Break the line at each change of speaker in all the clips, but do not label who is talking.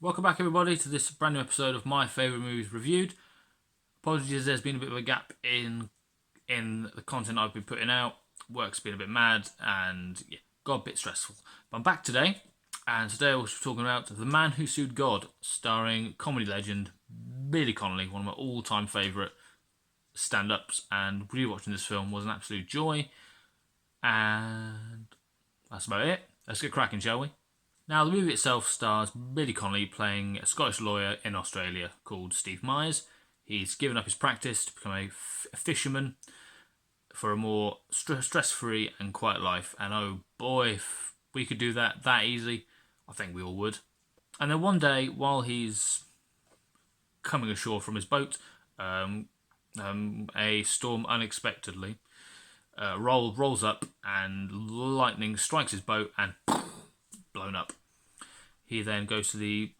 Welcome back everybody to this brand new episode of My Favourite Movies Reviewed. Apologies, there's been a bit of a gap in the content I've been putting out. Work's been a bit mad and got a bit stressful. But I'm back today, and today we're talking about The Man Who Sued God, starring comedy legend Billy Connolly, one of my all-time favourite stand-ups, and rewatching this film was an absolute joy. And that's about it. Let's get cracking, shall we? Now, the movie itself stars Billy Connolly playing a Scottish lawyer in Australia called Steve Myers. He's given up his practice to become a fisherman for a more stress-free and quiet life. And oh boy, if we could do that easy, I think we all would. And then one day, while he's coming ashore from his boat, a storm unexpectedly rolls up and lightning strikes his boat and blown up. He then goes to the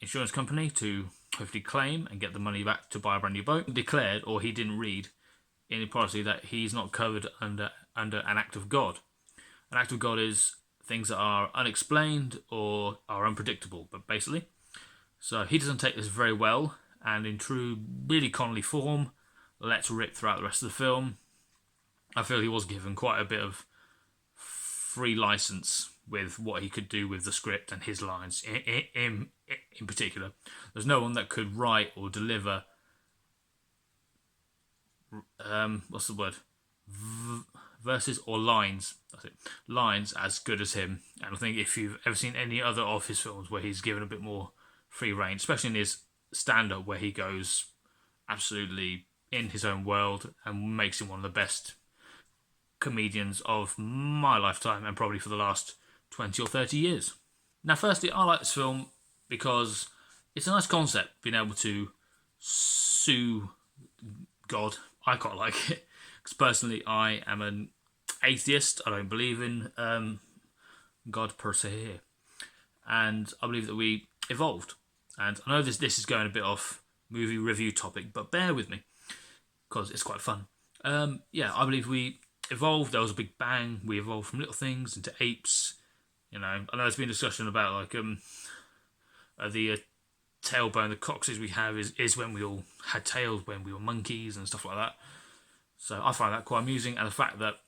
insurance company to hopefully claim and get the money back to buy a brand new boat. Declared, or he didn't read in the policy, that he's not covered under an act of God. An act of God is things that are unexplained or are unpredictable, but basically. So he doesn't take this very well, and in true Billy Connolly form, lets rip throughout the rest of the film. I feel he was given quite a bit of free license with what he could do with the script and his lines in particular. There's no one that could write or deliver verses or lines, that's it, lines as good as him. And I think if you've ever seen any other of his films where he's given a bit more free reign, especially in his stand-up where he goes absolutely in his own world and makes him one of the best comedians of my lifetime and probably for the last 20 or 30 years. Now, firstly, I like this film because it's a nice concept, being able to sue God. I quite like it, because personally I am an atheist. I don't believe in God per se, and I believe that we evolved. And I know this is going a bit off movie review topic, but bear with me because it's quite fun. I believe we evolved. There was a big bang. We evolved from little things into apes. I know there's been discussion about the tailbone, the coccyx we have is when we all had tails when we were monkeys and stuff like that. So I find that quite amusing, and the fact that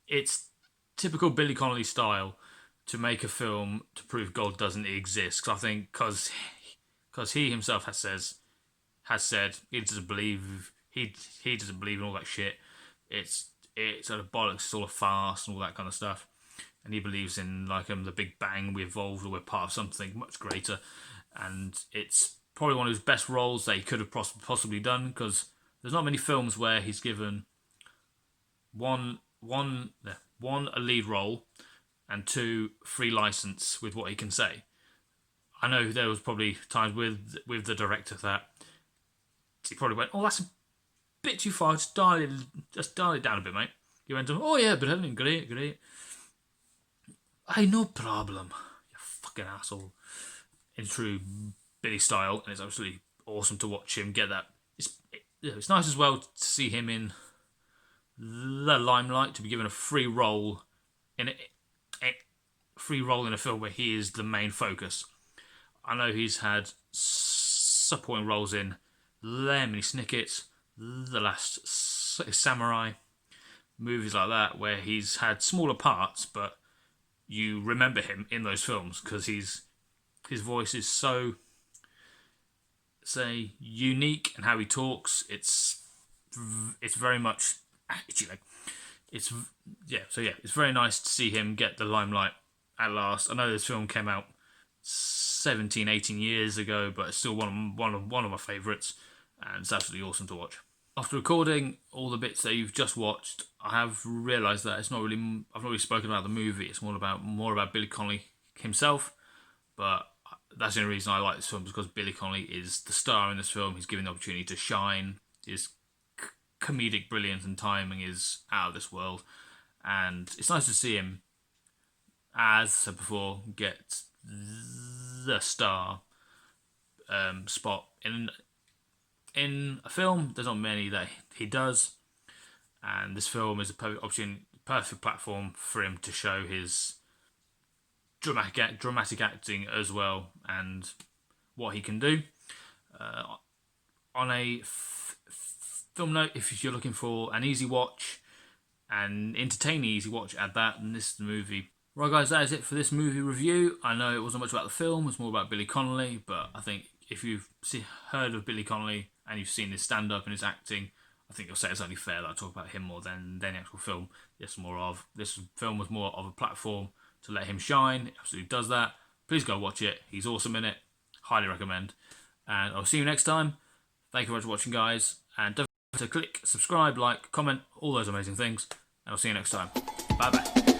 it's typical Billy Connolly style to make a film to prove God doesn't exist. Cause I think because he himself has said he doesn't believe in all that shit. It's sort of bollocks. It's all a farce and all that kind of stuff. And he believes in the Big Bang. We evolved, or we're part of something much greater. And it's probably one of his best roles that he could have possibly done, because there's not many films where he's given one a lead role and two free license with what he can say. I know there was probably times with the director that he probably went, "Oh, that's a bit too far. Just dial it down a bit, mate." He went, "Oh yeah, brilliant, great. Hey, no problem, you fucking asshole." In true Billy style, and it's absolutely awesome to watch him get that. It's nice as well to see him in the limelight, to be given a free role in a film where he is the main focus. I know he's had supporting roles in Lemony Snicket's, The Last Samurai, movies like that, where he's had smaller parts, but you remember him in those films because his voice is so, say, unique, and how he talks. It's very much it's very nice to see him get the limelight at last. I know this film came out 17, 18 years ago, but it's still one of my favourites, and it's absolutely awesome to watch. After recording all the bits that you've just watched, I have realised that I've not really spoken about the movie. It's more about Billy Connolly himself, but that's the only reason I like this film, because Billy Connolly is the star in this film. He's given the opportunity to shine. His comedic brilliance and timing is out of this world, and it's nice to see him, as I said before, get the star spot in a film. There's not many that he does, and this film is a perfect platform for him to show his dramatic acting as well, and what he can do. On a film note, if you're looking for an easy watch, an entertaining easy watch at that, and this is the movie. Right guys, that is it for this movie review. I know it wasn't much about the film, it was more about Billy Connolly, but I think if you've heard of Billy Connolly and you've seen his stand-up and his acting, I think you'll say it's only fair that I talk about him more than the actual film. This film was more of a platform to let him shine. It absolutely does that. Please go watch it. He's awesome in it. Highly recommend. And I'll see you next time. Thank you very much for watching, guys. And don't forget to click, subscribe, like, comment, all those amazing things. And I'll see you next time. Bye-bye.